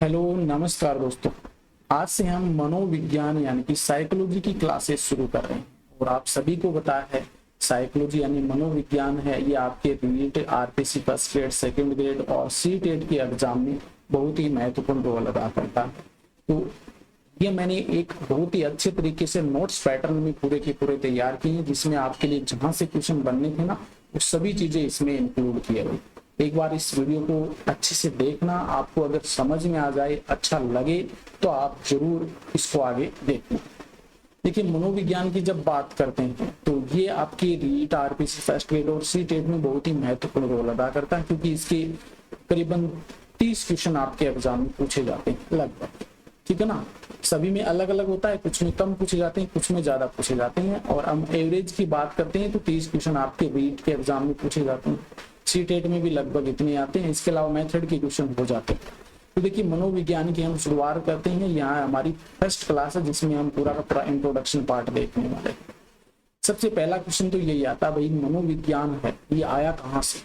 Hello नमस्कार दोस्तों। आज से हम मनोविज्ञान यानी कि साइकोलॉजी की क्लासेस शुरू कर रहे हैं और आप सभी को पता है साइकोलॉजी यानी मनोविज्ञान है ये आपके NEET RPSC first grade second grade और सी टेट के एग्जाम में बहुत ही महत्वपूर्ण रोल अदा करता है। तो ये मैंने एक बहुत ही अच्छे तरीके से नोट्स पैटर्न में पूरे के पूरे तैयार किए हैं जिसमें आपके लिए जहां से क्वेश्चन बनने थे ना वो सभी चीजें इसमें इंक्लूड किए हुए। एक बार इस वीडियो को अच्छे से देखना, आपको अगर समझ में आ जाए अच्छा लगे तो आप जरूर इसको आगे देखना। देखिए मनोविज्ञान की जब बात करते हैं तो ये आपकी रीट आरपीसी फर्स्ट ग्रेड और सी टेट में बहुत ही महत्वपूर्ण रोल अदा करता है क्योंकि इसके करीबन 30 क्वेश्चन आपके एग्जाम में पूछे जाते हैं लगभग, ठीक है ना। सभी में अलग अलग होता है, कुछ में कम पूछे जाते हैं, कुछ में ज्यादा पूछे जाते हैं और हम एवरेज की बात करते हैं तो 30 क्वेश्चन आपके रीट के एग्जाम में पूछे जाते हैं। सी टेट में भी लगभग इतने आते हैं। इसके अलावा मेथड के क्वेश्चन हो जाते हैं। तो देखिए मनोविज्ञान की हम शुरुआत करते हैं। यहाँ हमारी फर्स्ट क्लास है जिसमें हम पूरा का पूरा इंट्रोडक्शन पार्ट देखने वाले हैं। सबसे पहला क्वेश्चन तो यही आता है भाई मनोविज्ञान है ये आया कहाँ से,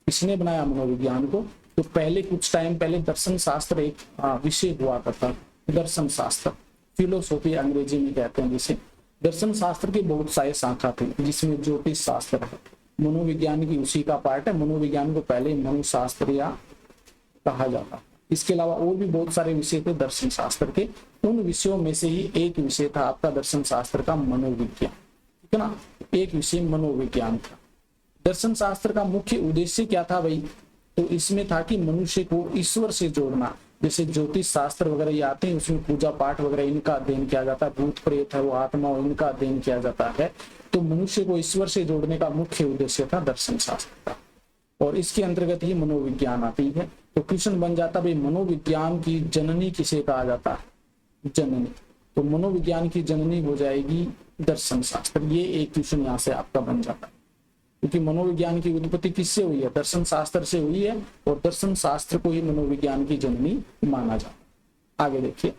किसने बनाया मनोविज्ञान को। तो पहले कुछ टाइम पहले दर्शन शास्त्र एक विषय हुआ करता, दर्शन शास्त्र फिलोसॉफी अंग्रेजी में कहते हैं जिसे। दर्शन शास्त्र की बहुत सारे शाखा थे जिसमें ज्योतिष शास्त्र है, मनोविज्ञान की उसी का पार्ट है। मनोविज्ञान को पहले मनोशास्त्र या कहा जाता। इसके अलावा और भी बहुत सारे विषय थे दर्शन शास्त्र के, उन विषयों में से ही एक विषय था आपका दर्शन शास्त्र का मनोविज्ञान, ठीक है ना। एक विषय मनोविज्ञान था। दर्शन शास्त्र का मुख्य उद्देश्य क्या था भाई, तो इसमें था कि मनुष्य को ईश्वर से जोड़ना। जैसे ज्योतिष शास्त्र वगैरह ये आते हैं उसमें पूजा पाठ वगैरह इनका अध्ययन किया जाता है, भूत प्रेत है वो आत्मा इनका अध्ययन किया जाता है। तो मनुष्य को ईश्वर से जोड़ने का मुख्य उद्देश्य था दर्शन शास्त्र का और इसके अंतर्गत ही मनोविज्ञान आती है। तो क्वेश्चन बन जाता भाई मनोविज्ञान की जननी किसे कहा जाता है, जननी। तो मनोविज्ञान की जननी हो जाएगी दर्शन शास्त्र। ये एक क्वेश्चन यहाँ से आपका बन जाता है क्योंकि मनोविज्ञान की उत्पत्ति किससे हुई है, दर्शन शास्त्र से हुई है और दर्शन शास्त्र को ही मनोविज्ञान की जननी माना जाता है। आगे देखिए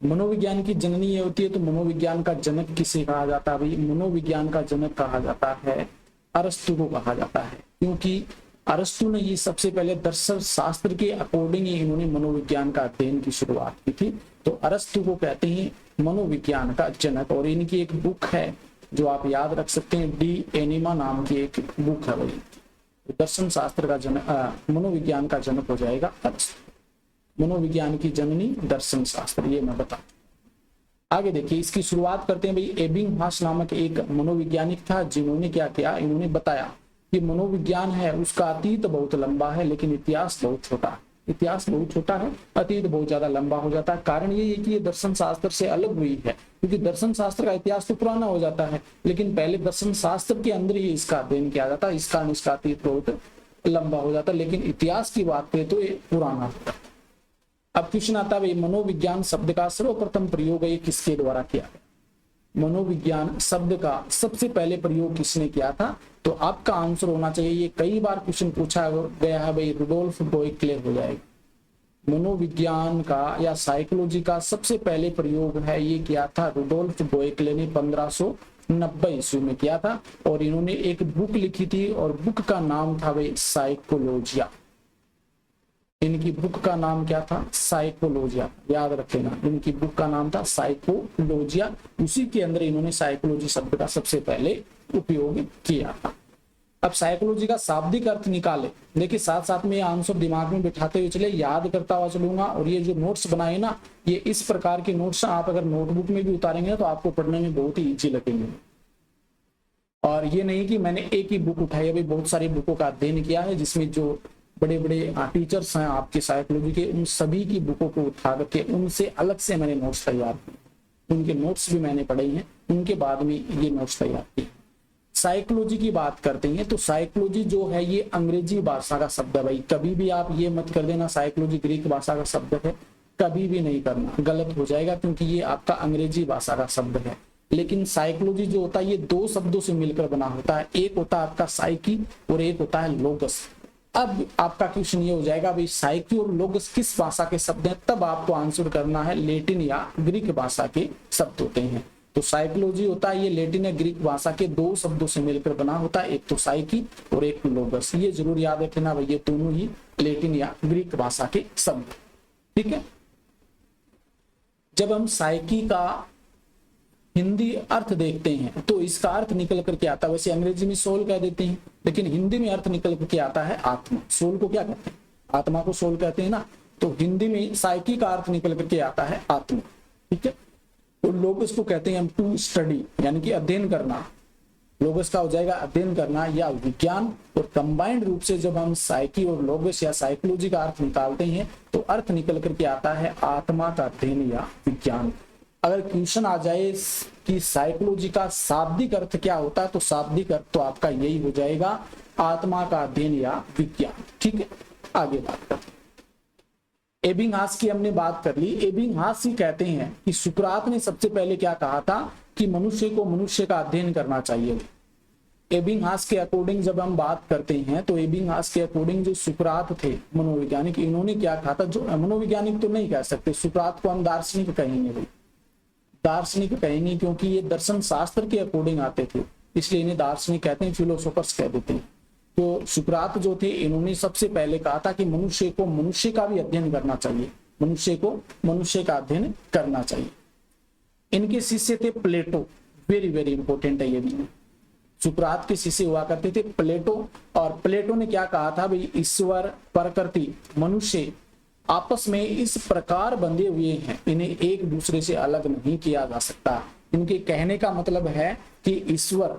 मनोविज्ञान की जननी ये होती है तो मनोविज्ञान का जनक किसे कहा जाता है भाई, मनोविज्ञान का जनक कहा जाता है अरस्तु को कहा जाता है क्योंकि अरस्तु ने ये सबसे पहले दर्शन शास्त्र के अकॉर्डिंग ही इन्होंने मनोविज्ञान का अध्ययन की शुरुआत की थी। तो अरस्तु को कहते हैं मनोविज्ञान का जनक और इनकी एक बुक है जो आप याद रख सकते हैं, डी एनिमा नाम की एक बुक है भाई। दर्शन शास्त्र का जनक मनोविज्ञान का जनक हो जाएगा अरस्तु। मनोविज्ञान की जननी दर्शन शास्त्र, ये मैं बता। आगे देखिए इसकी शुरुआत करते हैं भाई। एबिंगहॉस नामक एक मनोवैज्ञानिक था जिन्होंने क्या किया, इन्होंने बताया कि मनोविज्ञान है उसका अतीत बहुत लंबा है लेकिन इतिहास बहुत छोटा है। इतिहास बहुत छोटा है, अतीत बहुत ज्यादा लंबा हो जाता है। कारण ये है कि ये दर्शन शास्त्र से अलग हुई है क्योंकि दर्शन शास्त्र का इतिहास तो पुराना हो जाता है लेकिन पहले दर्शन शास्त्र के अंदर ही इसका अध्ययन किया जाता है। इसका अतीत बहुत लंबा हो जाता है लेकिन इतिहास की बात करें तो ये पुराना होता है। अब क्वेश्चन आता है भाई मनोविज्ञान शब्द का सर्वप्रथम प्रयोग ये किसके द्वारा किया गया, मनोविज्ञान शब्द का सबसे पहले प्रयोग किसने किया था। तो आपका आंसर होना चाहिए, ये कई बार क्वेश्चन पूछा गया है भाई, रुडोल्फ बॉयक्ले हो जाएगा। मनोविज्ञान का या साइकोलॉजी का सबसे पहले प्रयोग है ये किया था रुडोल्फ बॉयक्ले ने 1590 ईस्वी में किया था और इन्होंने एक बुक लिखी थी और बुक का नाम था भाई साइकोलॉजिया। इनकी बुक का नाम क्या था, साइकोलॉजिया, याद रख लेना। इनकी बुक का नाम था साइकोलॉजिया, उसी के अंदर इन्होंने साइकोलॉजी शब्द का सबसे पहले उपयोग किया था। अब साइकोलॉजी का शाब्दिक अर्थ निकाले। देखिए साथ साथ में आंसर दिमाग में बिठाते हुए चले, याद करता हुआ चलूंगा और ये जो नोट्स बनाए ना ये इस प्रकार के नोट्स आप अगर नोटबुक में भी उतारेंगे तो आपको पढ़ने में बहुत ही ईजी लगेंगे। और ये नहीं कि मैंने एक ही बुक उठाई, अभी बहुत सारी बुकों का अध्ययन किया है जिसमें जो बड़े बड़े टीचर्स हैं आपके साइकोलॉजी के उन सभी की बुकों को उठा करके उनसे अलग से मैंने नोट्स तैयार किए, उनके नोट्स भी मैंने पढ़े हैं, उनके बाद में ये नोट्स तैयार किए। साइकोलॉजी की बात करते हैं तो साइकोलॉजी जो है ये अंग्रेजी भाषा का शब्द है भाई। कभी भी आप ये मत कर देना साइकोलॉजी ग्रीक भाषा का शब्द है, कभी भी नहीं करना, गलत हो जाएगा क्योंकि ये आपका अंग्रेजी भाषा का शब्द है। लेकिन साइकोलॉजी जो होता है ये दो शब्दों से मिलकर बना होता है, एक होता है आपका साइकी और एक होता है लोगस। अब आपका क्वेश्चन ये हो जाएगा भाई साइकी और लोगस किस भाषा के शब्द हैं, तब आपको आंसर करना है लैटिन या ग्रीक भाषा के शब्द होते हैं। तो साइकोलॉजी होता है, ये लैटिन या ग्रीक भाषा के दो शब्दों से मिलकर बना होता है, एक तो साइकी और एक लोगस। ये जरूर याद रखना भाई, ये दोनों ही लैटिन या ग्रीक भाषा के शब्द, ठीक है। जब हम साइकी का हिंदी अर्थ देखते हैं तो इसका अर्थ निकल करके आता है, वैसे अंग्रेजी में सोल कह देते हैं, लेकिन हिंदी में अर्थ निकल करके आता है आत्मा। सोल को क्या कहते हैं? आत्मा को सोल कहते हैं ना, तो हिंदी में साइकी का अर्थ निकल करके आता है आत्मा, ठीक है। तो लोगस को कहते हैं हम टू स्टडी, यानी कि अध्ययन करना। लोगस का हो जाएगा अध्ययन करना या विज्ञान, और कंबाइंड रूप से जब हम साइकी और लोगस या साइकोलॉजी का अर्थ निकालते हैं तो अर्थ निकल करके आता है आत्मा का अध्ययन या विज्ञान। अगर क्वेश्चन आ जाए कि साइकोलॉजी का शाब्दिक अर्थ क्या होता है, तो शाब्दिक अर्थ तो आपका यही हो जाएगा आत्मा का अध्ययन या विज्ञान, ठीक है। आगे बात करते हैं, एबिंगहास की हमने बात कर ली। एबिंगहास ही कहते हैं कि सुकरात ने सबसे पहले क्या कहा था कि मनुष्य को मनुष्य का अध्ययन करना चाहिए। एबिंगहास के अकॉर्डिंग जब हम बात करते हैं तो एबिंगहास के अकॉर्डिंग जो सुकरात थे मनोवैज्ञानिक, इन्होंने क्या कहा था, जो मनोवैज्ञानिक तो नहीं कह सकते, सुकरात को हम दार्शनिक कहेंगे भाई, दार्शनिक कहेंगे, क्योंकि ये दर्शन शास्त्र के अकॉर्डिंग आते थे, इसलिए इन्हें दार्शनिक कहते हैं, फिलोसोफर्स कह देते हैं। तो सुकरात जो थे, इन्होंने सबसे पहले कहा था कि मनुष्य को मनुष्य का भी अध्ययन करना चाहिए, मनुष्य को मनुष्य का अध्ययन करना चाहिए। इनके शिष्य थे प्लेटो, वेरी वेरी इंपॉर्टेंट है ये भी। सुकरात के शिष्य हुआ करते थे प्लेटो, और प्लेटो ने क्या कहा था भाई, ईश्वर, प्रकृति, मनुष्य आपस में इस प्रकार बंधे हुए हैं, इन्हें एक दूसरे से अलग नहीं किया जा सकता। इनके कहने का मतलब है कि ईश्वर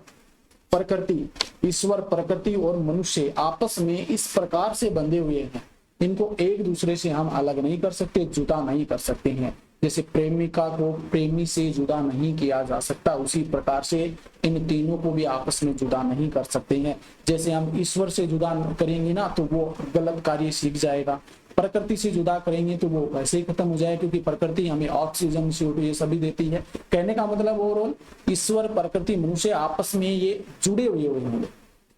प्रकृति और मनुष्य आपस में इस प्रकार से बंधे हुए हैं, इनको एक दूसरे से हम अलग नहीं कर सकते, जुदा नहीं कर सकते हैं। जैसे प्रेमिका को प्रेमी से जुदा नहीं किया जा सकता, उसी प्रकार से इन तीनों को भी आपस में जुदा नहीं कर सकते हैं। जैसे हम ईश्वर से जुदा करेंगे ना तो वो गलत कार्य सीख जाएगा, प्रकृति से जुदा करेंगे तो वो वैसे ही खत्म हो जाए, क्योंकि प्रकृति हमें ऑक्सीजन, CO2 ये सभी देती है। कहने का मतलब ओवरऑल ईश्वर, प्रकृति, मनुष्य आपस में ये जुड़े हुए होंगे,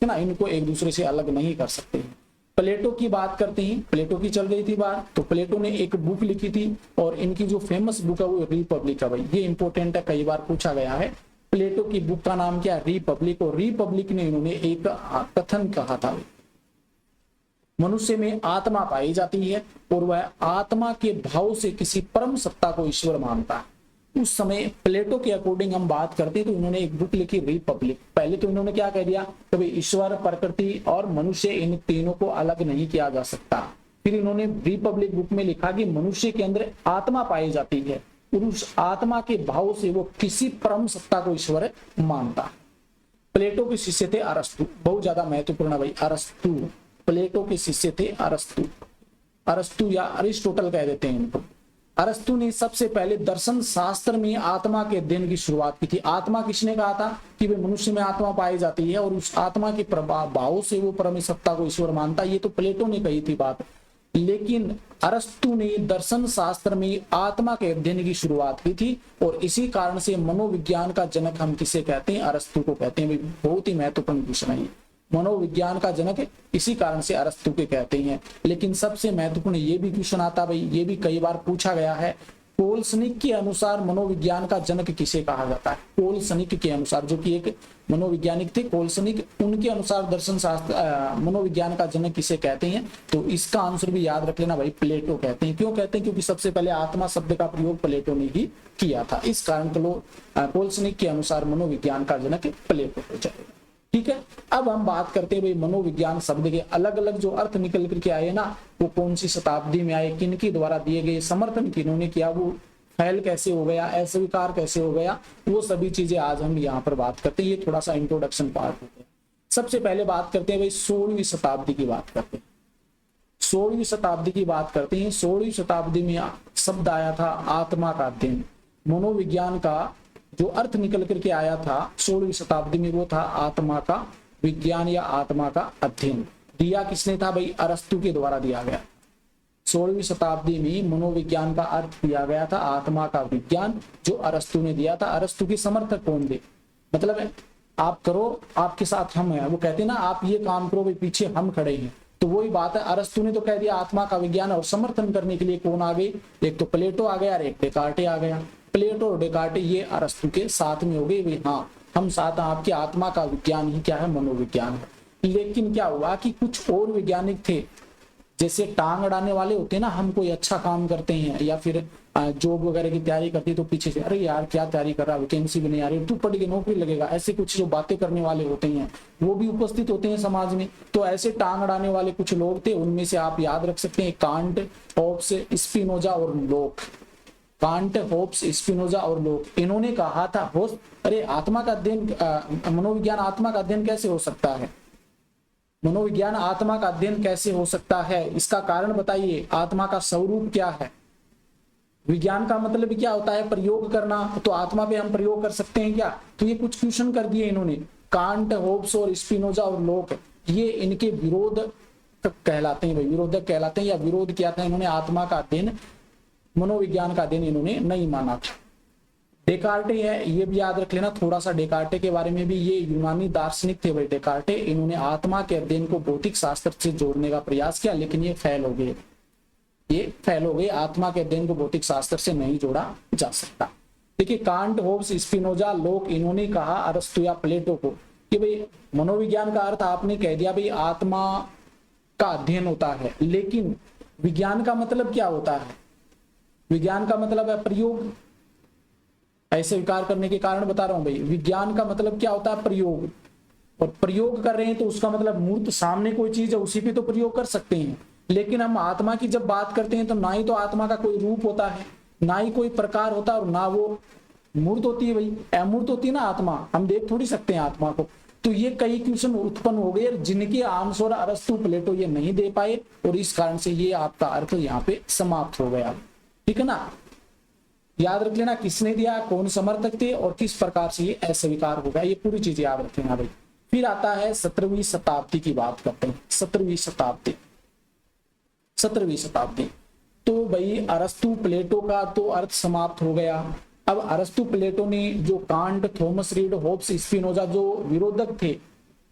है ना, इनको एक दूसरे से अलग नहीं कर सकते हैं। प्लेटो की बात करते हैं, प्लेटो की चल रही थी बात, तो प्लेटो ने एक बुक लिखी थी, और इनकी जो फेमस बुक है वो रिपब्लिक है भाई, ये इंपॉर्टेंट है, कई बार पूछा गया है। प्लेटो की बुक का नाम क्या है? रिपब्लिक। और रिपब्लिक ने इन्होंने एक कथन कहा था, मनुष्य में आत्मा पाई जाती है और वह आत्मा के भाव से किसी परम सत्ता को ईश्वर मानता है। उस समय प्लेटो के अकॉर्डिंग हम बात करते हैं तो इन्होंने एक बुक लिखी रिपब्लिक। पहले तो इन्होंने क्या कह दिया कि भाई ईश्वर, प्रकृति और मनुष्य, इन तीनों को अलग नहीं किया जा सकता। फिर इन्होंने रिपब्लिक बुक में लिखा कि मनुष्य के अंदर आत्मा पाई जाती है और उस आत्मा के भाव से वो किसी परम सत्ता को ईश्वर मानता है। प्लेटो के शिष्य थे अरस्तु, बहुत ज्यादा महत्वपूर्ण भाई, अरस्तु। प्लेटो के शिष्य थे अरस्तु, अरस्तु या अरिस्टोटल कह देते हैं इनको। अरस्तु ने सबसे पहले दर्शन शास्त्र में आत्मा के अध्ययन की शुरुआत की थी। आत्मा किसने कहा था कि वे मनुष्य में आत्मा पाई जाती है और उस आत्मा के प्रभाव से वो परम सत्ता को ईश्वर मानता है, ये तो प्लेटो ने कही थी बात। लेकिन अरस्तु ने दर्शन शास्त्र में आत्मा के अध्ययन की शुरुआत की थी और इसी कारण से मनोविज्ञान का जनक हम किसे कहते हैं? अरस्तु को कहते हैं। बहुत ही महत्वपूर्ण क्वेश्चन है, मनोविज्ञान का जनक इसी कारण से अरस्तु के कहते हैं। लेकिन सबसे महत्वपूर्ण ये भी क्वेश्चन आता भाई, ये भी कई बार पूछा गया है, कोलसनिक के अनुसार मनोविज्ञान का जनक किसे कहा जाता है? कोलसनिक के अनुसार, जो कि एक मनोवैज्ञानिक थे कोलसनिक, उनके अनुसार दर्शन शास्त्र मनोविज्ञान का जनक किसे कहते हैं? तो इसका आंसर भी याद रख लेना भाई, प्लेटो कहते हैं। क्यों कहते हैं? क्योंकि सबसे पहले आत्मा शब्द का प्रयोग प्लेटो ने ही किया था। इस कारण कोलसनिक के अनुसार मनोविज्ञान का जनक प्लेटो हो जाएगा। ठीक है, अब हम बात करते हैं भाई मनोविज्ञान शब्द के अलग अलग जो अर्थ निकल करके आए ना, वो कौन सी शताब्दी में आए, किनके द्वारा दिए गए, समर्थन किन्होंने किया, वो फैल कैसे हो गया, अस्वीकार कैसे हो गया, वो सभी चीजें आज हम यहाँ पर बात करते हैं। ये थोड़ा सा इंट्रोडक्शन पार्ट होता है। सबसे पहले बात करते हैं भाई 16वीं शताब्दी की बात करते हैं। 16वीं शताब्दी की बात करते हैं। 16वीं शताब्दी में शब्द आया था आत्मा का अध्ययन। मनोविज्ञान का जो अर्थ निकल करके आया था 16वीं शताब्दी में, वो था आत्मा का विज्ञान या आत्मा का अध्ययन। दिया किसने था भाई? अरस्तु के द्वारा दिया गया। 16वीं शताब्दी में मनोविज्ञान का अर्थ दिया गया था आत्मा का विज्ञान, जो अरस्तु ने दिया था। अरस्तु के समर्थक कौन थे? मतलब है आप करो, आपके साथ हम हैं, वो कहते ना आप ये काम करो भाई, पीछे हम खड़े हैं। तो वही बात है, अरस्तु ने तो कह दिया आत्मा का विज्ञान, और समर्थन करने के लिए कौन आ गए? एक तो प्लेटो आ गया और एक डेकार्टे आ गया। प्लेटो और डेकार्टे ये अरस्तु के साथ में हो गए भाई, हाँ हम साथ हैं, आपकी आत्मा का विज्ञान ही क्या है, मनोविज्ञान है। लेकिन क्या हुआ कि कुछ और वैज्ञानिक थे, जैसे टांग अड़ाने वाले होते हैं ना, हम कोई अच्छा काम करते हैं या फिर जॉब वगैरह की तैयारी करती है तो पीछे से अरे यार क्या तैयारी कर रहा है, वैकेंसी भी नहीं आ रही, तू पढ़ के नौकरी लगेगा, ऐसे कुछ जो बातें करने वाले होते हैं वो भी उपस्थित होते हैं समाज में। तो ऐसे टांग अड़ाने वाले कुछ लोग थे, उनमें से आप याद रख सकते हैं कांट, होब्स, स्पिनोजा और लोक। कांट, होब्स, स्पिनोजा और लोक, इन्होंने कहा था अरे आत्मा का अध्ययन, मनोविज्ञान आत्मा का अध्ययन कैसे हो सकता है, मनोविज्ञान आत्मा का अध्ययन कैसे हो सकता है, इसका कारण बताइए, आत्मा का स्वरूप क्या है। विज्ञान का मतलब क्या होता है, प्रयोग करना, तो आत्मा पे हम प्रयोग कर सकते हैं क्या। तो ये कुछ क्वेश्चन कर दिए इन्होंने, कांट, होब्स और स्पिनोजा और लोक, ये इनके विरोध कहलाते हैं भाई, विरोधक कहलाते हैं, या विरोध किया था इन्होंने, आत्मा का अध्ययन, मनोविज्ञान का अध्ययन इन्होंने नहीं माना था। डेकार्टे है, ये भी याद रख लेना थोड़ा सा डेकार्टे के बारे में भी, ये यूनानी दार्शनिक थे भाई डेकार्टे, इन्होंने आत्मा के अध्ययन को भौतिक शास्त्र से जोड़ने का प्रयास किया, लेकिन ये फेल हो गए, ये फेल हो गए, आत्मा के अध्ययन को भौतिक शास्त्र से नहीं जोड़ा जा सकता। देखिए कांट, होब्स, स्पिनोजा, लोक, इन्होंने कहा अरस्तु या प्लेटो को कि भाई मनोविज्ञान का अर्थ आपने कह दिया भाई आत्मा का अध्ययन होता है, लेकिन विज्ञान का मतलब क्या होता है, विज्ञान का मतलब है प्रयोग। ऐसे विकार करने के कारण बता रहा हूं भाई, विज्ञान का मतलब क्या होता है, प्रयोग, और प्रयोग कर रहे हैं तो उसका मतलब मूर्त सामने कोई चीज है उसी पे तो प्रयोग कर सकते हैं। लेकिन हम आत्मा की जब बात करते हैं तो ना ही तो आत्मा का कोई रूप होता है, ना ही कोई प्रकार होता है, और ना वो मूर्त होती है भाई, अमूर्त होती है ना आत्मा, हम देख थोड़ी सकते हैं आत्मा को। तो ये कई क्वेश्चन उत्पन्न हो गए जिनके आंसर अरस्तु, प्लेटो ये नहीं दे पाए, और इस कारण से ये आपका अर्थ यहाँ पे समाप्त हो गया, ठीक है ना। याद रख लेना किसने दिया, कौन समर्थक थे और किस प्रकार से ये अस्वीकार हो गया, ये पूरी चीज याद रख लेना भाई। फिर आता है 17वीं शताब्दी की बात करते हैं, 17वीं शताब्दी, 17वीं शताब्दी। तो भाई अरस्तु, प्लेटो का तो अर्थ समाप्त हो गया। अब अरस्तु, प्लेटो ने जो can't, Thomas read, Hobbes, Spinoza जो विरोधक थे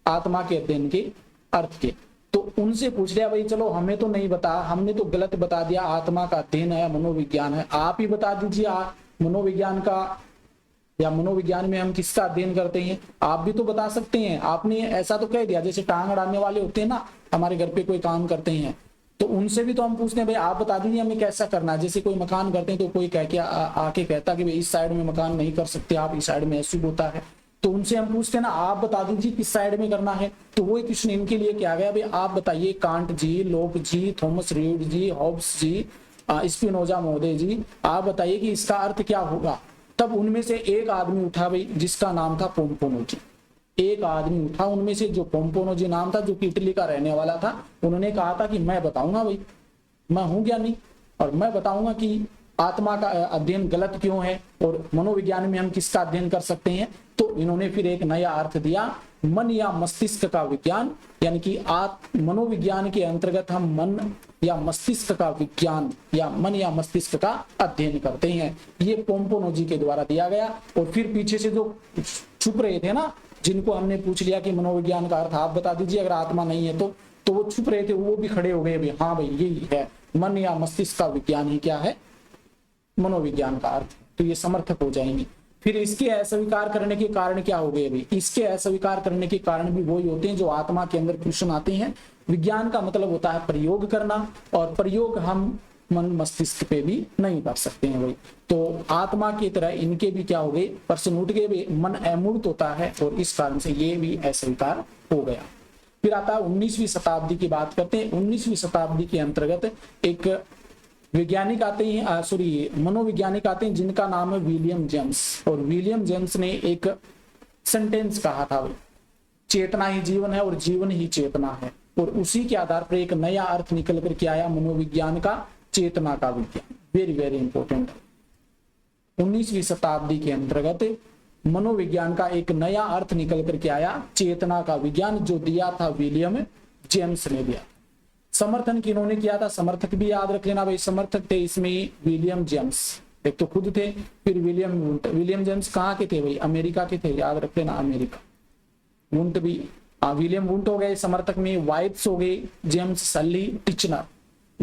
आत्मा के अध्ययन के अर्थ के, तो उनसे पूछ लिया भाई चलो हमें तो नहीं बता, हमने तो गलत बता दिया, आत्मा का अध्ययन है, मनोविज्ञान है, आप ही बता दीजिए मनोविज्ञान का, या मनोविज्ञान में हम किसका अध्ययन करते हैं, आप भी तो बता सकते हैं। आपने ऐसा तो कह दिया, जैसे टांग अड़ाने वाले होते हैं ना, हमारे घर पे कोई काम करते हैं तो उनसे भी तो हम पूछते हैं भाई आप बता दीजिए हमें कैसा करना है। जैसे कोई मकान करते हैं तो कोई कह के आके कहता कि भाई इस साइड में मकान नहीं कर सकते आप, इस साइड में ऐसे होता है, तो उनसे हम पूछते हैं ना आप बता दीजिए किस साइड में करना है। तो वो क्वेश्चन इनके लिए क्या गया भाई, आप बताइए कांट जी, लोक जी, थॉमस रीड जी, हॉब्स जी, स्पिनोजा महोदय जी, आप बताइए कि इसका अर्थ क्या होगा। तब उनमें से एक आदमी उठा भाई जिसका नाम था पोम्पोनोजी, एक आदमी उठा उनमें से जो पोम्पोनोजी नाम था, जो कि इटली का रहने वाला था। उन्होंने कहा था कि मैं बताऊंगा भाई, मैं हूं ज्ञानी और मैं बताऊंगा कि आत्मा का अध्ययन गलत क्यों है और मनोविज्ञान में हम किसका अध्ययन कर सकते हैं। तो इन्होंने फिर एक नया अर्थ दिया, मन या मस्तिष्क का विज्ञान, यानी कि मनोविज्ञान के अंतर्गत हम मन या मस्तिष्क का विज्ञान या मन या मस्तिष्क का अध्ययन करते हैं। ये पोम्पोनोजी के द्वारा दिया गया। और फिर पीछे से जो छुप रहे थे ना, जिनको हमने पूछ लिया कि मनोविज्ञान का अर्थ आप बता दीजिए अगर आत्मा नहीं है तो वो छुप रहे थे, वो भी खड़े हो गए भाई, हाँ भाई यही है, मन या मस्तिष्क का विज्ञान ही क्या है, मनोविज्ञान का अर्थ। तो ये समर्थक हो जाएंगे। फिर इसके अस्वीकार करने के कारण क्या हो गए भाई, इसके अस्वीकार करने के कारण भी वही होते हैं जो आत्मा के अंदर क्वेश्चन आते हैं। विज्ञान का मतलब होता है प्रयोग करना, और प्रयोग हम मन मस्तिष्क पे भी नहीं कर सकते हैं भाई। तो आत्मा की तरह इनके भी क्या हो गए, प्रश्न उठ गए भाई, मन अमूर्त होता है और इस कारण से ये भी अस्वीकार हो गया। फिर आता है 19वीं शताब्दी की बात करते हैं। 19वीं शताब्दी के अंतर्गत एक वैज्ञानिक आते हैं, मनोवैज्ञानिक आते हैं जिनका नाम है विलियम जेम्स। और विलियम जेम्स ने एक सेंटेंस कहा था, चेतना ही जीवन है और जीवन ही चेतना है। और उसी के आधार पर एक नया अर्थ निकल करके आया मनोविज्ञान का, चेतना का विज्ञान। Very very important. 19वीं शताब्दी के अंतर्गत मनोविज्ञान का एक नया अर्थ निकल करके आया, चेतना का विज्ञान, जो दिया था विलियम जेम्स ने दिया। समर्थन किन्होंने किया था, समर्थक भी याद रख लेना भाई, समर्थक थे इसमें विलियम जेम्स, एक तो खुद थे, फिर विलियम वुंट। विलियम जेम्स कहाँ के थे भाई, अमेरिका के थे, याद रख लेना अमेरिका। वुंट भी, विलियम वुंट हो गए समर्थक में, वाइट्स हो गए, James Sully, Titchener,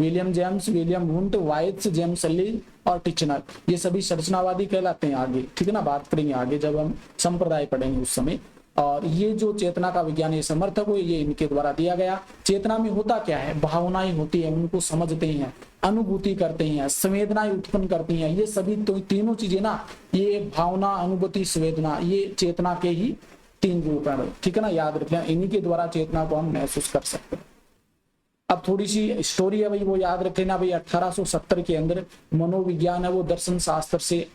William James, William Wundt, वाइट्स, जेम्स ली और टिचनर, ये सभी संरचनावादी कहलाते हैं आगे, ठीक है ना, बात करेंगे आगे जब हम संप्रदाय पढ़ेंगे उस समय। और ये जो चेतना का विज्ञान, ये समर्थक हो, ये इनके द्वारा दिया गया। चेतना में होता क्या है, भावनाएं होती है, उनको समझते हैं, अनुभूति करते हैं, संवेदनाएं उत्पन्न करती हैं, ये सभी तो तीनों चीजें ना, ये भावना, अनुभूति, संवेदना, ये चेतना के ही तीन रूप है, ठीक है ना, याद रखें, इन्हीं के द्वारा चेतना को हम महसूस कर सकते हैं। अब थोड़ी सी स्टोरी है भाई, वो याद रख लेना भाई। 1870 के अंदर मनोविज्ञान है वो दर्शन शास्त्र से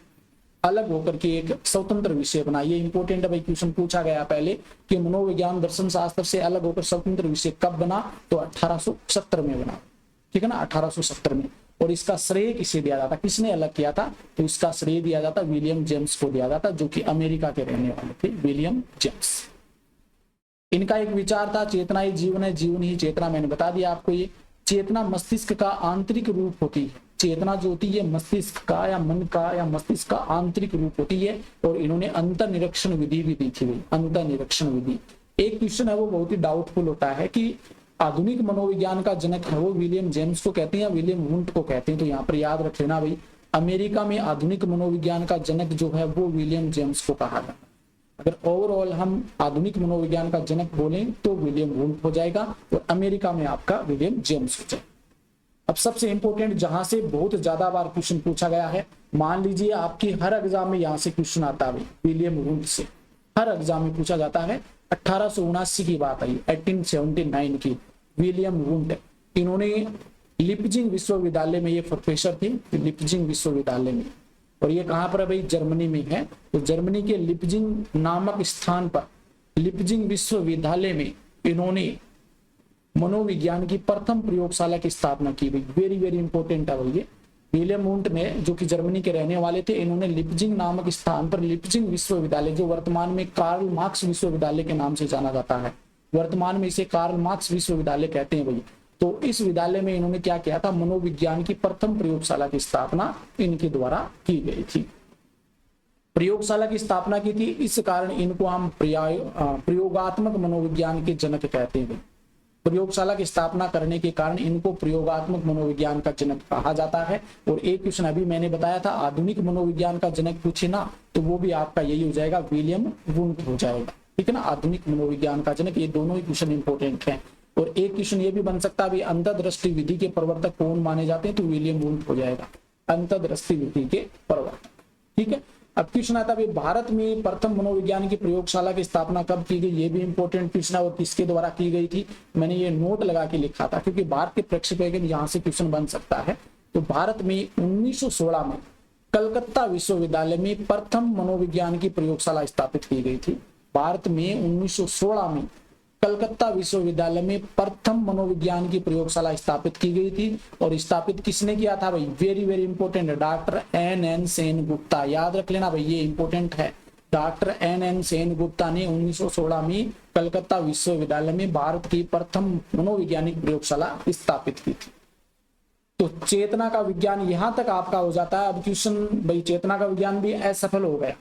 अलग होकर के एक स्वतंत्र विषय बना। ये इंपॉर्टेंट है भाई, क्वेश्चन पूछा गया पहले कि मनोविज्ञान दर्शन शास्त्र से अलग होकर स्वतंत्र विषय कब बना, तो 1870 में बना, ठीक है ना, 1870 में। और इसका श्रेय किसे दिया जाता, किसने अलग किया था, तो इसका श्रेय दिया जाता विलियम जेम्स को दिया जाता, जो कि अमेरिका के रहने वाले थे, विलियम जेम्स। इनका एक विचार था, चेतना ही जीवन है, जीवन ही चेतना। मैंने बता दिया आपको, ये चेतना मस्तिष्क का आंतरिक रूप होती है। चेतना जो होती है मस्तिष्क का या मन का या मस्तिष्क का आंतरिक रूप होती है। और इन्होंने अंतर्निरीक्षण विधि भी दी थी, अंतर्निरीक्षण विधि। एक क्वेश्चन है वो बहुत ही डाउटफुल होता है कि आधुनिक मनोविज्ञान का जनक है वो विलियम जेम्स को कहते हैं या विलियम वुंट को कहते हैं। तो यहाँ पर याद रख लेना भाई, अमेरिका में आधुनिक मनोविज्ञान का जनक जो है वो विलियम जेम्स को कहा जाता है। अगर ओवरऑल हम आधुनिक मनोविज्ञान का जनक बोलें तो विलियम वुंट हो जाएगा, और अमेरिका में आपका विलियम जेम्स हो जाएगा। अब सबसे इंपॉर्टेंट, जहां से बहुत ज्यादा बार क्वेश्चन पूछा गया है, मान लीजिए आपकी हर एग्जाम में यहाँ से क्वेश्चन आता है विलियम वुंट से, हर एग्जाम में पूछा जाता है। 1879 की बात आई, 1879 की, विलियम वुंट, इन्होंने लिपजिंग विश्वविद्यालय में, ये प्रोफेसर थे लिपजिंग विश्वविद्यालय में, और ये कहां पर है भाई, जर्मनी में है। तो जर्मनी के लिपजिंग नामक स्थान पर, लिपजिंग विश्वविद्यालय में इन्होंने मनोविज्ञान की प्रथम प्रयोगशाला की स्थापना की गई। वेरी वेरी इंपॉर्टेंट है ये। विलियम वुंट ने, जो कि जर्मनी के रहने वाले थे, इन्होंने लिपजिंग नामक स्थान पर लिपजिंग विश्वविद्यालय, जो वर्तमान में कार्ल मार्क्स विश्वविद्यालय के नाम से जाना जाता है, वर्तमान में इसे कार्ल मार्क्स विश्वविद्यालय कहते हैं भाई। तो इस विद्यालय में इन्होंने क्या किया था, मनोविज्ञान की प्रथम प्रयोगशाला की स्थापना इनके द्वारा की गई थी। प्रयोगशाला की स्थापना की थी, इस कारण इनको हम प्रयोगात्मक मनोविज्ञान के जनक कहते हैं। प्रयोगशाला की स्थापना करने के कारण इनको प्रयोगात्मक मनोविज्ञान का जनक कहा जाता है। और एक क्वेश्चन अभी मैंने बताया था, आधुनिक मनोविज्ञान का जनक पूछे ना, तो वो भी आपका यही हो जाएगा, विलियम वुंट हो जाएगा, ठीक है ना, आधुनिक मनोविज्ञान का जनक। ये दोनों ही क्वेश्चन इंपॉर्टेंट हैं। और एक क्वेश्चन ये भी बन सकता है, अंतर्दृष्टि विधि के प्रवर्तक कौन माने जाते हैं, तो विलियम वुंट हो जाएगा, अंतर्दृष्टि विधि के प्रवर्तक, ठीक है। अब क्वेश्चन आता है, भारत में प्रथम मनोविज्ञान की प्रयोगशाला की स्थापना कब की गई, ये भी इंपॉर्टेंट क्वेश्चन है, और किसके द्वारा की गई थी। मैंने ये नोट लगा के लिखा था, क्योंकि भारत के प्रेक्षक यहाँ से क्वेश्चन बन सकता है। तो भारत में 1916 में कलकत्ता विश्वविद्यालय में प्रथम मनोविज्ञान की प्रयोगशाला स्थापित की गई थी। भारत में 1916 में कलकत्ता विश्वविद्यालय में प्रथम मनोविज्ञान की प्रयोगशाला स्थापित की गई थी। और स्थापित किसने किया था भाई, very very important, doctor N Sen Gupta. याद रख लेना भाई, ये इंपॉर्टेंट है। डॉक्टर एन सेन गुप्ता ने 1916 में कलकत्ता विश्वविद्यालय में भारत की प्रथम मनोवैज्ञानिक प्रयोगशाला स्थापित की थी। तो चेतना का विज्ञान यहां तक आपका हो जाता है। अब क्वेश्चन भाई, चेतना का विज्ञान भी असफल हो गया,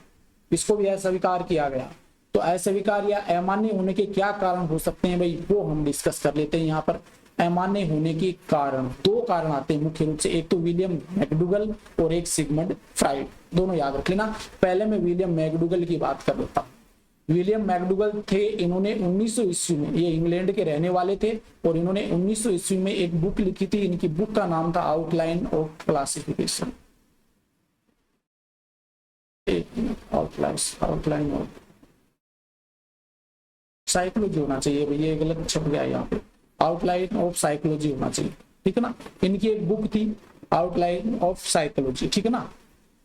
इसको भी अस्वीकार किया गया। तो अस्वीकार या अमान्य होने के क्या कारण हो सकते हैं भाई, वो हम डिस्कस कर लेते हैं। यहाँ पर अमान्य होने के कारण, दो कारण आते हैं मुख्य रूप से, एक तो विलियम मैकडूगल और एक सिगमंड फ्राइड, दोनों याद रख लेना। पहले मैं विलियम मैकडूगल की बात कर लेता हूँ। विलियम मैकडूगल थे, इन्होंने 1900 ईस्वी में, ये इंग्लैंड के रहने वाले थे, और इन्होंने 1900 ईस्वी में एक बुक लिखी थी। इनकी बुक का नाम था outline of classification. Outline of psychology होना चाहिए भैया, ये गलत छप गया यहाँ पे, आउटलाइन ऑफ साइकोलॉजी होना चाहिए, ठीक है ना। इनकी एक बुक थी आउटलाइन ऑफ साइकोलॉजी, ठीक है ना।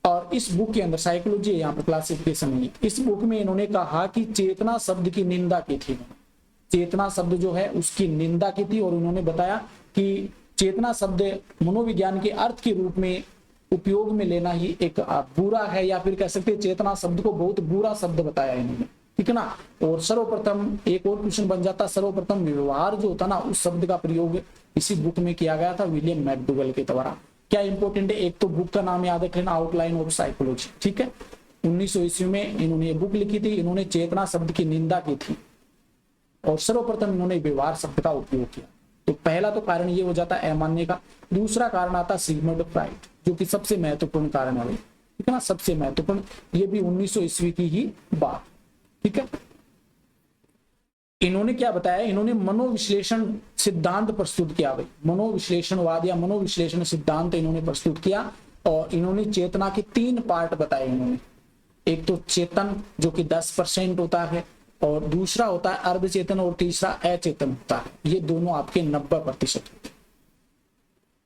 और इस बुक के अंदर साइकोलॉजी यहाँ पर क्लासिफिकेशन नहीं, इस बुक में इन्होंने कहा कि चेतना शब्द की निंदा की थी। चेतना शब्द जो है उसकी निंदा की थी, और उन्होंने बताया कि चेतना शब्द मनोविज्ञान के अर्थ के रूप में उपयोग में लेना ही एक बुरा है, या फिर कह सकते हैं चेतना शब्द को बहुत बुरा शब्द बताया इन्होंने, ठीक है ना। और सर्वप्रथम एक और क्वेश्चन बन जाता, सर्वप्रथम व्यवहार जो होता ना, उस शब्द का प्रयोग इसी बुक में किया गया था विलियम मैकडूगल के द्वारा। क्या इंपॉर्टेंट है, एक तो बुक का नाम याद रख लेना, आउटलाइन ऑफ साइकोलॉजी, ठीक है। 1900 ईस्वी में इन्होंने बुक लिखी थी, इन्होंने चेतना शब्द की निंदा की थी, और सर्वप्रथम इन्होंने व्यवहार शब्द का उपयोग किया। तो पहला तो कारण ये हो जाता है अमान्य का। दूसरा कारण आता है सिगमंड फ्राइड, जो कि सबसे महत्वपूर्ण कारण है, ठीक है ना, सबसे महत्वपूर्ण। ये भी 1900 ईस्वी की ही बात, ठीक है। इन्होंने क्या बताया, इन्होंने मनोविश्लेषण सिद्धांत प्रस्तुत किया भाई, मनोविश्लेषणवाद या मनोविश्लेषण सिद्धांत इन्होंने प्रस्तुत किया। और इन्होंने चेतना के 3 पार्ट बताए इन्होंने। एक तो चेतन जो कि 10% होता है, और दूसरा होता है अर्धचेतन, और तीसरा अचेतन होता है। ये दोनों आपके 90% होते हैं।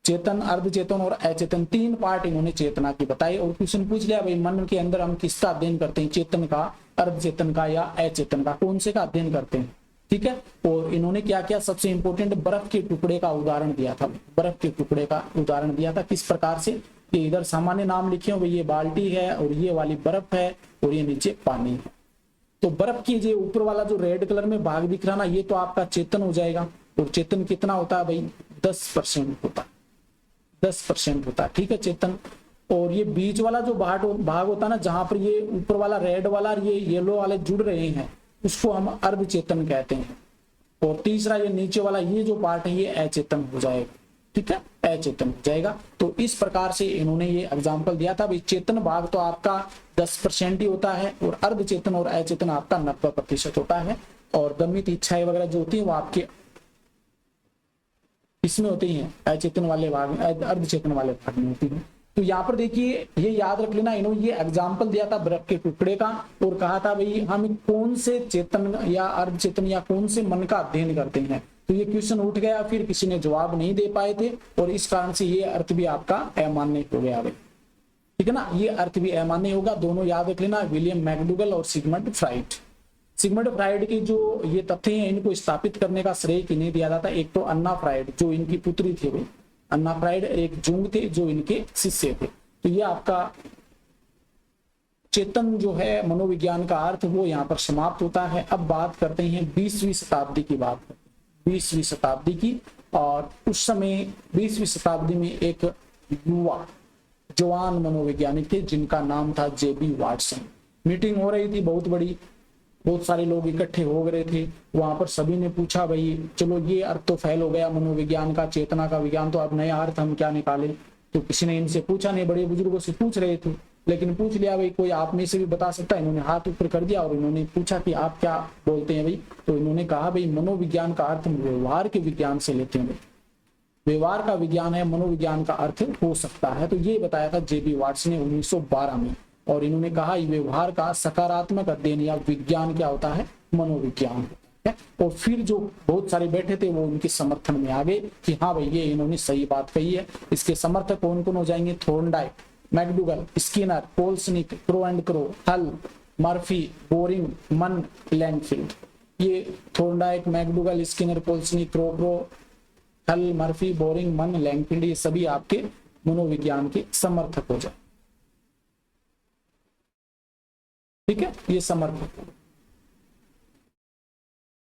चेतन, अर्धचेतन और अचेतन 3 पार्ट इन्होंने चेतना की बताई। और क्वेश्चन पूछ लिया भाई मन के अंदर हम किसका अध्ययन करते हैं, चेतन का, अर्धचेतन का या अचेतन का, कौन से का अध्ययन करते हैं, ठीक है। और इन्होंने क्या किया, सबसे इंपॉर्टेंट बर्फ के टुकड़े का उदाहरण दिया था। बर्फ के टुकड़े का उदाहरण दिया था किस प्रकार से, कि इधर सामान्य नाम लिखे हो, ये बाल्टी है और ये वाली बर्फ है और ये नीचे पानी है। तो बर्फ की जो ऊपर वाला जो रेड कलर में भाग दिख रहा ना, ये तो आपका चेतन हो जाएगा। और चेतन कितना होता है भाई, 10% होता है, 10% होता है, ठीक है, चेतन। और ये बीच वाला जो भाग होता है ना, जहां पर ये ऊपर वाला रेड वाला और ये येलो वाले जुड़ रहे हैं, उसको हम अर्धचेतन कहते हैं। और तीसरा ये नीचे वाला ये जो पार्ट है, ये अचेतन हो जाएगा, ठीक है, अचेतन हो जाएगा। तो इस प्रकार से इन्होंने ये एग्जाम्पल दिया था भाई, चेतन भाग तो आपका 10% ही होता है, और अर्धचेतन और अचेतन आपका 90% होता है। और दमित इच्छाएं वगैरह जो होती है वो आपके इसमें होती हैं, अचेतन वाले भाग, अर्धचेतन वाले भाग में होती है। तो यहाँ पर देखिए, ये याद रख लेना, इन्होंने ये एग्जाम्पल दिया था बर्फ के टुकड़े का, और कहा था भाई हम कौन से चेतन या अर्धचेतन या कौन से मन का अध्ययन करते हैं। तो ये क्वेश्चन उठ गया, फिर किसी ने जवाब नहीं दे पाए थे, और इस कारण से ये अर्थ भी आपका अमान्य हो गया भाई, ठीक है ना, ये अर्थ भी अमान्य होगा। दोनों याद रख लेना, विलियम मैकडूगल और सिगमंड फ्राइड। सिगमंड फ्राइड के जो ये तथ्य हैं, इनको स्थापित करने का श्रेय किन्हें दिया जाता है, एक तो अन्ना फ्राइड जो इनकी पुत्री थी भाई, अन्ना फ्राइड, एक जुंग थे जो इनके शिष्य थे। तो ये आपका चेतन जो है मनोविज्ञान का अर्थ वो यहाँ पर समाप्त होता है। अब बात करते हैं 20वीं शताब्दी की, बात करते हैं 20वीं शताब्दी की। और उस समय 20वीं शताब्दी में एक युवा जवान मनोवैज्ञानिक थे जिनका नाम था जेबी वाटसन। मीटिंग हो रही थी बहुत बड़ी, बहुत सारे लोग इकट्ठे हो गए थे वहां पर। सभी ने पूछा भाई चलो ये अर्थ तो फैल हो गया मनोविज्ञान का, चेतना का विज्ञान, तो अब नया अर्थ हम क्या निकालें। तो किसी ने इनसे पूछा नहीं, बड़े बुजुर्गों से पूछ रहे थे, लेकिन पूछ लिया भाई कोई आप में से भी बता सकता है। इन्होंने हाथ ऊपर कर दिया और इन्होंने पूछा कि आप क्या बोलते हैं भाई। तो इन्होंने कहा भाई मनोविज्ञान का अर्थ व्यवहार के विज्ञान से लेते हैं, व्यवहार का विज्ञान है, मनोविज्ञान का अर्थ हो सकता है। तो ये बताया था जेबी वाट्स ने 1912 में। और इन्होंने कहा व्यवहार का सकारात्मक अध्ययन या विज्ञान क्या होता है, मनोविज्ञान होता है। और फिर जो बहुत सारे बैठे थे वो उनके समर्थन में आ गए कि हाँ भाई ये इन्होंने सही बात कही है। इसके समर्थक कौन कौन हो जाएंगे, थॉर्नडाइक, मैकडूगल, स्किनर, पोल्सनिक, Crow and Crow, Hull, Murphy, Boring, Munn, Langfeld. ये थॉर्नडाइक, मैकडूगल, स्किनर, पोल्सनिक, Crow, Hull, Murphy, Boring, Munn, Langfeld, ये सभी आपके मनोविज्ञान के समर्थक हो जाए, ठीक है, ये समर्थक।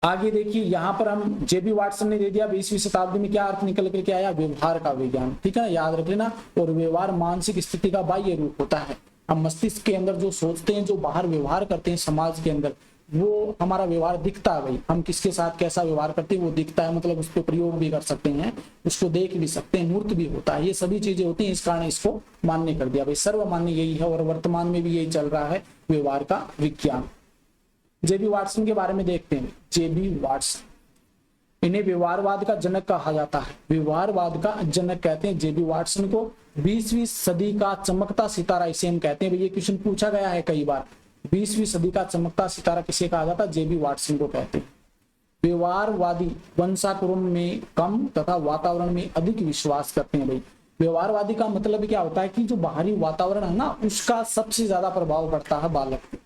आगे देखिए यहां पर हम जेबी वाटसन ने दे दिया 20वीं शताब्दी में क्या अर्थ निकल करके आया, व्यवहार का विज्ञान, ठीक है ना, याद रख लेना। और व्यवहार मानसिक स्थिति का बाह्य रूप होता है। हम मस्तिष्क के अंदर जो सोचते हैं, जो बाहर व्यवहार करते हैं समाज के अंदर, वो हमारा व्यवहार दिखता है भाई। हम किसके साथ कैसा व्यवहार करते हैं वो दिखता है, मतलब उस पर प्रयोग भी कर सकते हैं, उसको देख भी सकते हैं, मूर्त भी होता है, ये सभी चीजें होती हैं। इस कारण इसको मान्य कर दिया भाई, सर्वमान्य यही है और वर्तमान में भी यही चल रहा है, व्यवहार का विज्ञान। जेबी वाटसन के बारे में देखते हैं। जेबी वाटसन, इन्हें व्यवहारवाद का जनक कहा जाता है, व्यवहारवाद का जनक कहते हैं जेबी वाटसन को। 20वीं सदी का चमकता सितारा इसे हम कहते हैं। ये क्वेश्चन पूछा गया है कई बार, 20वीं सदी का चमकता सितारा किसे कहा जाता है, जेबी वाटसन को कहते हैं। व्यवहारवादी वंशानुक्रम में कम तथा वातावरण में अधिक विश्वास करते हैं भाई। व्यवहारवादी का मतलब क्या होता है कि जो बाहरी वातावरण है ना, उसका सबसे ज्यादा प्रभाव पड़ता है बालक पे,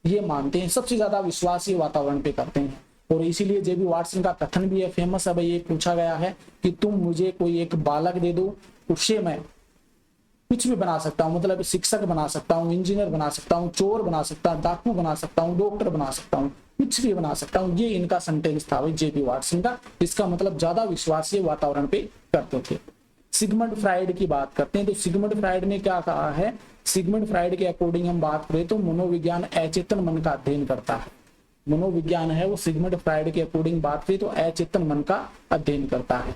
ये मानते हैं, सबसे ज्यादा विश्वास ये वातावरण पे करते हैं। और इसीलिए जेबी वाटसन का कथन भी है, फेमस है भाई, ये पूछा गया है कि तुम मुझे कोई एक बालक दे दो, उससे मैं कुछ भी बना सकता हूँ, मतलब शिक्षक बना सकता हूँ, इंजीनियर बना सकता हूँ, चोर बना सकता हूँ, डाकू बना सकता हूँ, डॉक्टर बना सकता हूँ, कुछ भी बना सकता हूँ। ये इनका सेंटेंस था भाई जेबी वाटसन का। इसका मतलब ज्यादा विश्वास ये वातावरण पे करते थे। सिगमंड फ्राइड की बात करते हैं तो सिगमंड फ्राइड ने क्या कहा है, सिगमंड फ्राइड के अकॉर्डिंग हम बात करें तो मनोविज्ञान अचेतन मन का अध्ययन करता है। मनोविज्ञान है वो सिगमंड फ्राइड के अकॉर्डिंग बात करें तो अचेतन मन का अध्ययन करता है।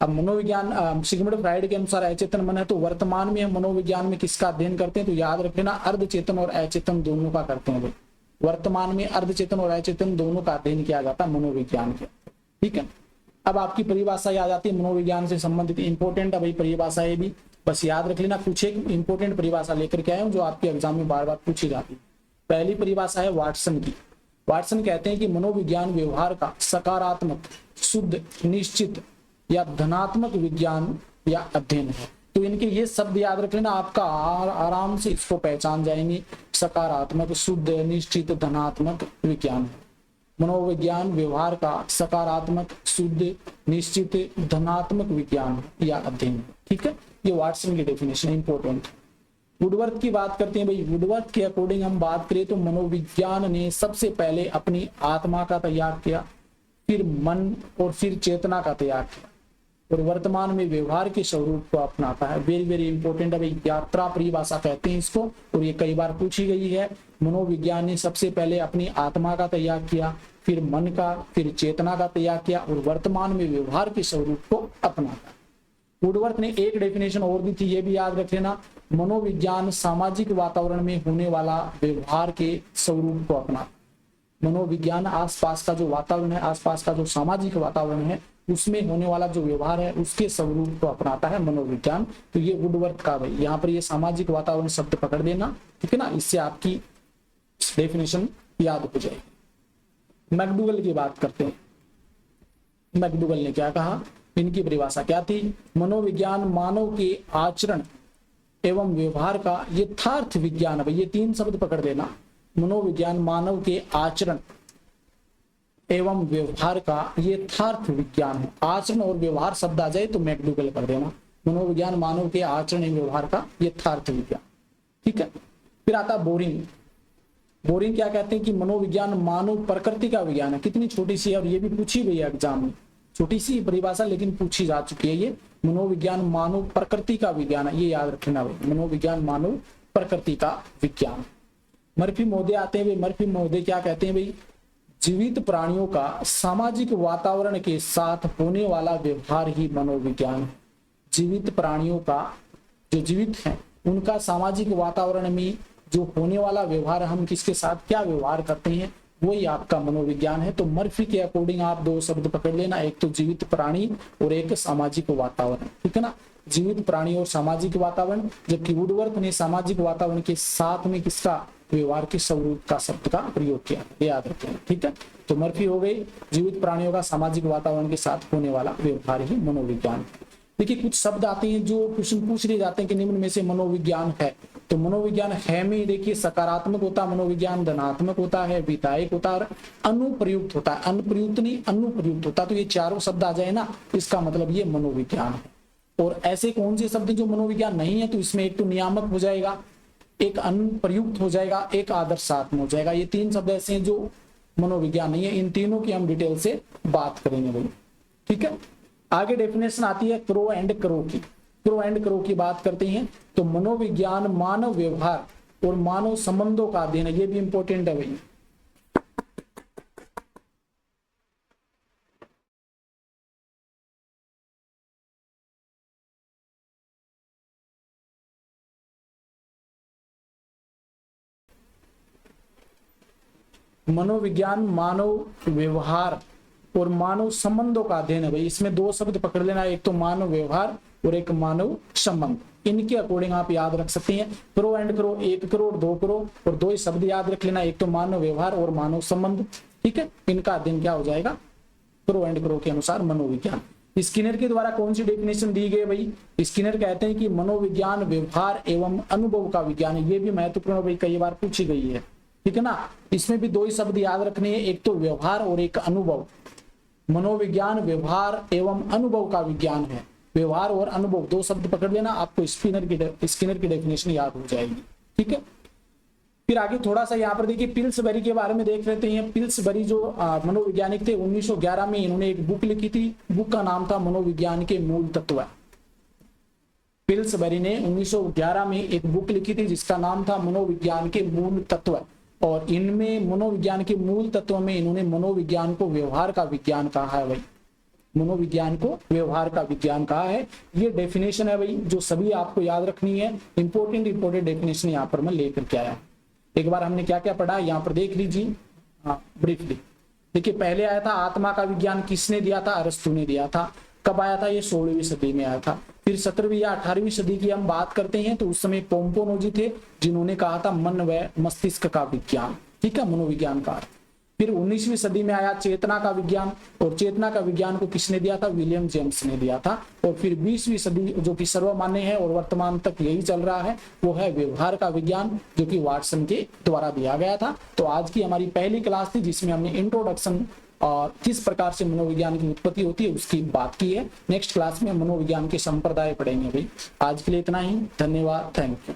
अब मनोविज्ञान सिगमंड फ्राइड के अनुसार अचेतन मन है, तो वर्तमान में हम मनोविज्ञान में किसका अध्ययन करते हैं, तो याद रखना अर्धचेतन और अचेतन दोनों का करते हैं भाई। वर्तमान में अर्धचेतन और अचेतन दोनों का अध्ययन किया जाता है मनोविज्ञान के। ठीक है, अब आपकी परिभाषा याद आती है मनोविज्ञान से संबंधित इंपॉर्टेंट है भाई परिभाषा, ये भी बस याद रख लेना। कुछ एक इंपॉर्टेंट परिभाषा लेकर के आए हूं जो आपके एग्जाम में बार बार पूछी जाती है। पहली परिभाषा है वाटसन की। वाटसन कहते हैं कि मनोविज्ञान व्यवहार का सकारात्मक, शुद्ध, निश्चित या धनात्मक विज्ञान या अध्ययन है। तो इनके ये शब्द याद रख लेना, आपका आराम से इसको पहचान जाएंगे। सकारात्मक, शुद्ध, निश्चित, धनात्मक विज्ञान है। मनोविज्ञान व्यवहार का सकारात्मक, शुद्ध, निश्चित, धनात्मक विज्ञान या अध्ययन। ठीक है, ये वाटसन की डेफिनेशन इंपॉर्टेंट। वुडवर्थ की बात करते हैं भाई। वुडवर्थ के अकॉर्डिंग हम बात करें तो मनोविज्ञान ने सबसे पहले अपनी आत्मा का त्याग किया, फिर मन और फिर चेतना का त्याग किया, और वर्तमान में व्यवहार के स्वरूप को अपनाता है। वेरी वेरी इंपॉर्टेंट है भाई, यात्रा परिभाषा कहते हैं इसको, और ये कई बार पूछी गई है। मनोविज्ञान ने सबसे पहले अपनी आत्मा का त्याग किया, फिर मन का, फिर चेतना का त्याग किया, और वर्तमान में व्यवहार के स्वरूप को अपनाता है। वुडवर्थ ने एक डेफिनेशन और दी थी, ये भी याद रख लेना, मनोविज्ञान सामाजिक वातावरण में होने वाला व्यवहार के स्वरूप को अपनाता है। मनोविज्ञान आसपास का जो वातावरण है, आसपास का जो सामाजिक वातावरण है, उसमें होने वाला जो व्यवहार है उसके स्वरूप को अपनाता है मनोविज्ञान। तो ये वुडवर्थ का भाई, यहाँ पर ये सामाजिक वातावरण शब्द पकड़ देना, ठीक है ना, इससे आपकी डेफिनेशन याद हो जाएगी। मैकडूगल की बात करते हैं। मैकडूगल ने क्या कहा, इनकी परिभाषा क्या थी, मनोविज्ञान मानव के आचरण एवं व्यवहार का यथार्थ विज्ञान है। ये तीन शब्द पकड़ देना, मनोविज्ञान मानव के आचरण एवं व्यवहार का यथार्थ विज्ञान है। आचरण और व्यवहार शब्द आ जाए तो मैकडूगल कर देना, मनोविज्ञान मानव के आचरण एवं व्यवहार का यथार्थ विज्ञान। ठीक है, फिर आता बोरिंग। बोरिंग क्या कहते हैं कि मनोविज्ञान मानव प्रकृति का विज्ञान है। कितनी छोटी सी है, और ये भी पूछी गई है एग्जाम में, छोटी सी परिभाषा लेकिन पूछी जा चुकी है। ये मनोविज्ञान मानव प्रकृति का विज्ञान है, ये याद रखना भाई, मनोविज्ञान मानव प्रकृति का विज्ञान। मर्फी महोदय आते हैं भाई। मर्फी महोदय क्या कहते हैं भाई, जीवित प्राणियों का सामाजिक वातावरण के साथ होने वाला व्यवहार ही मनोविज्ञान है। जीवित प्राणियों का, जो जीवित हैं, उनका सामाजिक वातावरण में जो होने वाला व्यवहार, हम किसके साथ क्या व्यवहार करते हैं, वही आपका मनोविज्ञान है। तो मर्फी के अकॉर्डिंग आप दो शब्द पकड़ लेना, एक तो जीवित प्राणी और एक सामाजिक वातावरण। ठीक है ना, जीवित प्राणी और सामाजिक वातावरण, जबकि वुडवर्थ ने सामाजिक वातावरण के साथ में किसका व्यवहार के स्वरूप का शब्द का प्रयोग किया, याद रखें। ठीक है, तो मर्फी हो गई, जीवित प्राणियों का सामाजिक वातावरण के साथ होने वाला व्यवहार ही मनोविज्ञान। देखिए कुछ शब्द आते हैं जो क्वेश्चन पूछ लिए जाते हैं कि निम्न में से मनोविज्ञान है। तो मनोविज्ञान है में देखिए सकारात्मक होता है मनोविज्ञान, धनात्मक होता है, विधायक होता है, अनुप्रयुक्त होता है। अनुप्रयुक्त नहीं, अनुप्रयुक्त होता। तो ये चारों शब्द आ जाए ना, इसका मतलब ये मनोविज्ञान है। और ऐसे कौन से शब्द जो मनोविज्ञान नहीं है, तो इसमें एक तो नियामक हो जाएगा, एक अनुप्रयुक्त हो जाएगा, एक आदर्शात्मक हो जाएगा। ये तीन शब्द ऐसे हैं जो मनोविज्ञान नहीं है। इन तीनों की हम डिटेल से बात करेंगे भाई। ठीक है, आगे डेफिनेशन आती है क्रो एंड क्रो की। क्रो एंड क्रो की बात करते हैं तो मनोविज्ञान मानव व्यवहार और मानव संबंधों का अध्ययन है। ये भी इंपॉर्टेंट है भाई। मनोविज्ञान मानव व्यवहार और मानव संबंधों का अध्ययन है भाई। इसमें दो शब्द पकड़ लेना, एक तो मानव व्यवहार और एक मानव संबंध। इनके अकॉर्डिंग आप याद रख सकते हैं क्रो एंड क्रो, एक करोड़, दो करोड़, और दो ही शब्द याद रख लेना, एक तो मानव व्यवहार और मानव संबंध। ठीक है, इनका अध्ययन क्या हो जाएगा, क्रो एंड क्रो के अनुसार मनोविज्ञान। स्किनर के द्वारा कौन सी डेफिनेशन दी गई भाई, स्किनर कहते हैं कि मनोविज्ञान व्यवहार एवं अनुभव का विज्ञान है। ये भी महत्वपूर्ण भाई, कई बार पूछी गई है। ठीक है ना, इसमें भी दो ही शब्द याद रखने हैं, एक तो व्यवहार और एक अनुभव। मनोविज्ञान व्यवहार एवं अनुभव का विज्ञान है। व्यवहार और अनुभव दो शब्द पकड़ लेना, आपको स्किनर की डेफिनेशन याद हो जाएगी। ठीक है, फिर आगे थोड़ा सा यहाँ पर देखिए पिल्सबरी के बारे में देख लेते हैं। पिल्सबरी जो मनोवैज्ञानिक थे, 1911 में इन्होंने एक बुक लिखी थी। बुक का नाम था मनोविज्ञान के मूल तत्व। पिल्सबरी ने 1911 में एक बुक लिखी थी जिसका नाम था मनोविज्ञान के मूल तत्व। और इनमें मनोविज्ञान के मूल तत्व में इन्होंने मनोविज्ञान को व्यवहार का विज्ञान कहा है भाई, मनोविज्ञान को व्यवहार का विज्ञान कहा है। ये डेफिनेशन है भाई जो सभी आपको याद रखनी है, इंपॉर्टेंट डेफिनेशन यहाँ पर मैं लेकर के आया। एक बार हमने क्या क्या पढ़ा यहाँ पर देख लीजिए ब्रीफली। देखिए पहले आया था आत्मा का विज्ञान, किसने दिया था? अरस्तु ने दिया था। कब आया था? ये 16वीं सदी में आया था। फिर 17वीं या 18वीं सदी की हम बात करते हैं तो उस समय पोम्पोनोजी थे जिन्होंने कहा था मन व मस्तिष्क का विज्ञान, ठीक है, मनोविज्ञान का। फिर 19वीं सदी में आया चेतना का विज्ञान, और चेतना का विज्ञान को किसने दिया था? विलियम जेम्स ने दिया था। और फिर 20वीं सदी जो कि सर्वमान्य है और वर्तमान तक यही चल रहा है, वो है व्यवहार का विज्ञान, जो कि वाटसन के द्वारा दिया गया था। तो आज की हमारी पहली क्लास थी जिसमें हमने इंट्रोडक्शन और किस प्रकार से मनोविज्ञान की उत्पत्ति होती है उसकी बात की है। नेक्स्ट क्लास में मनोविज्ञान के संप्रदाय पढ़ेंगे भाई। आज के लिए इतना ही, धन्यवाद, थैंक यू।